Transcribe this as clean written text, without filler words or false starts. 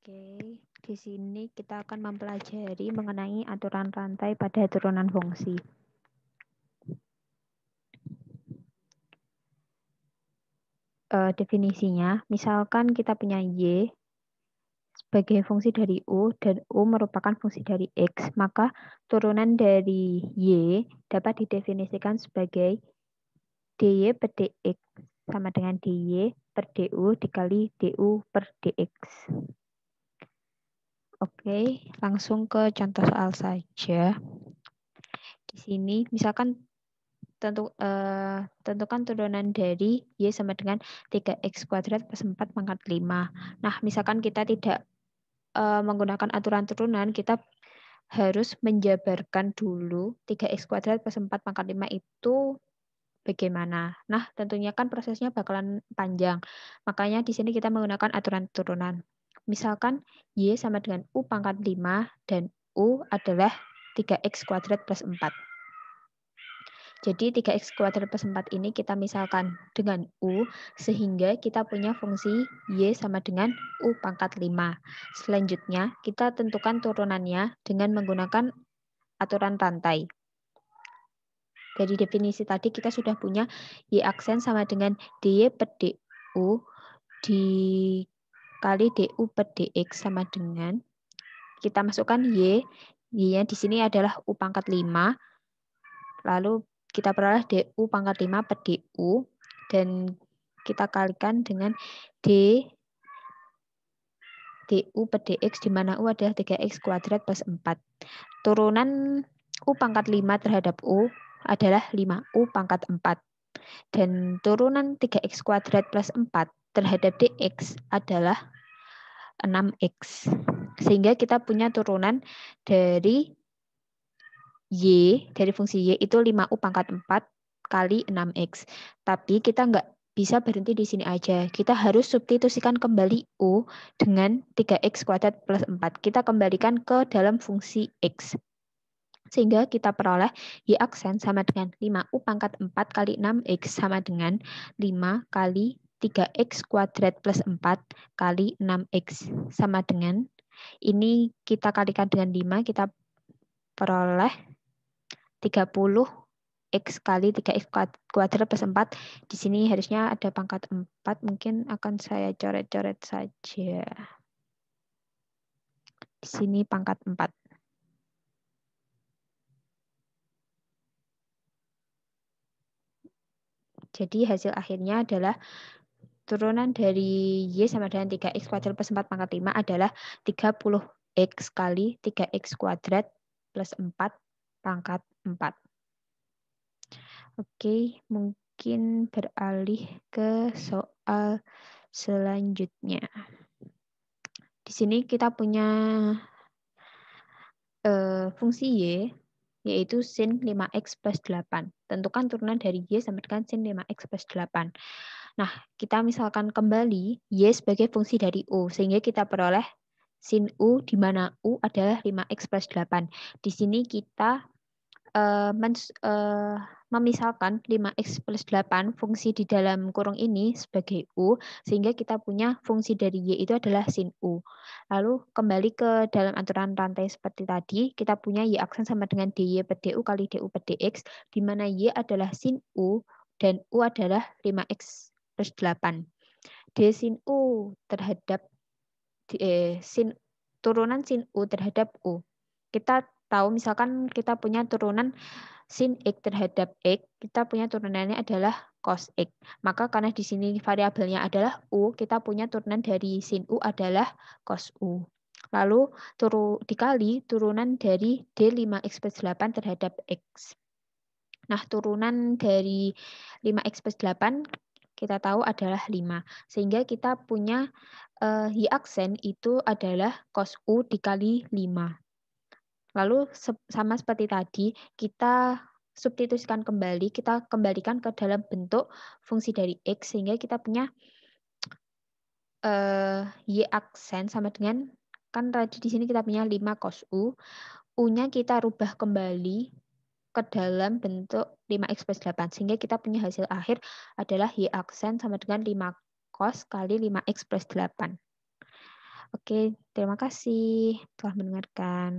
Oke, di sini kita akan mempelajari mengenai aturan rantai pada turunan fungsi. Definisinya, misalkan kita punya Y sebagai fungsi dari U dan U merupakan fungsi dari X, maka turunan dari Y dapat didefinisikan sebagai DY per DX sama dengan DY per DU dikali DU per DX. Oke, langsung ke contoh soal saja. Di sini misalkan tentukan turunan dari Y sama dengan 3X kuadrat plus 4 pangkat 5. Nah, misalkan kita tidak menggunakan aturan turunan, kita harus menjabarkan dulu 3X kuadrat plus 4 pangkat 5 itu bagaimana. Nah, tentunya kan prosesnya bakalan panjang. Makanya di sini kita menggunakan aturan turunan. Misalkan Y sama dengan U pangkat 5 dan U adalah 3X kuadrat plus 4. Jadi 3X kuadrat plus 4 ini kita misalkan dengan U, sehingga kita punya fungsi Y sama dengan U pangkat 5. Selanjutnya, kita tentukan turunannya dengan menggunakan aturan rantai. Dari definisi tadi kita sudah punya Y aksen sama dengan DY per DU dikali DU per DX sama dengan, kita masukkan Y-nya di sini adalah U pangkat 5, lalu kita peroleh DU pangkat 5 per DU, dan kita kalikan dengan DU per DX, di mana U adalah 3X kuadrat plus 4. Turunan U pangkat 5 terhadap U adalah 5U pangkat 4. Dan turunan 3X kuadrat plus 4 terhadap DX adalah 6X. Sehingga kita punya turunan dari Y, dari fungsi Y itu 5U pangkat 4 kali 6X. Tapi kita nggak bisa berhenti di sini aja. Kita harus substitusikan kembali U dengan 3X kuadrat plus 4. Kita kembalikan ke dalam fungsi X. Sehingga kita peroleh Y aksen sama dengan 5U pangkat 4 kali 6X sama dengan 5 kali 3X kuadrat plus 4 kali 6X sama dengan, ini kita kalikan dengan 5, kita peroleh 30X kali 3X kuadrat plus 4. Di sini harusnya ada pangkat 4, mungkin akan saya coret-coret saja. Di sini pangkat 4. Jadi hasil akhirnya adalah turunan dari Y sama dengan 3X kuadrat plus 4 pangkat 5 adalah 30X kali 3X kuadrat plus 4 pangkat 4. Oke, mungkin beralih ke soal selanjutnya. Di sini kita punya fungsi Y, yaitu sin 5X plus 8. Tentukan turunan dari Y sama dengan sin 5X plus 8. Nah, kita misalkan kembali Y sebagai fungsi dari U, sehingga kita peroleh sin U, di mana U adalah 5X plus 8. Di sini kita memisalkan 5X plus 8 fungsi di dalam kurung ini sebagai U, sehingga kita punya fungsi dari Y itu adalah sin U. Lalu kembali ke dalam aturan rantai seperti tadi, kita punya Y aksen sama dengan DY per DU kali DU per DX, di mana Y adalah sin U dan U adalah 5X plus 8. D sin U terhadap turunan sin U terhadap U. Kita tahu misalkan kita punya turunan sin X terhadap X, kita punya turunannya adalah cos X. Maka karena di sini variabelnya adalah U, kita punya turunan dari sin U adalah cos U. Lalu dikali turunan dari D5X plus 8 terhadap X. Nah, turunan dari 5X plus 8 kita tahu adalah 5. Sehingga kita punya Y aksen itu adalah cos U dikali 5. Lalu sama seperti tadi, kita substitusikan kembali, kita kembalikan ke dalam bentuk fungsi dari X, sehingga kita punya Y aksen sama dengan, kan tadi di sini kita punya 5 cos U, U-nya kita rubah kembali ke dalam bentuk 5X plus 8, sehingga kita punya hasil akhir adalah Y aksen sama dengan 5 cos kali 5X plus 8. Oke, terima kasih telah mendengarkan.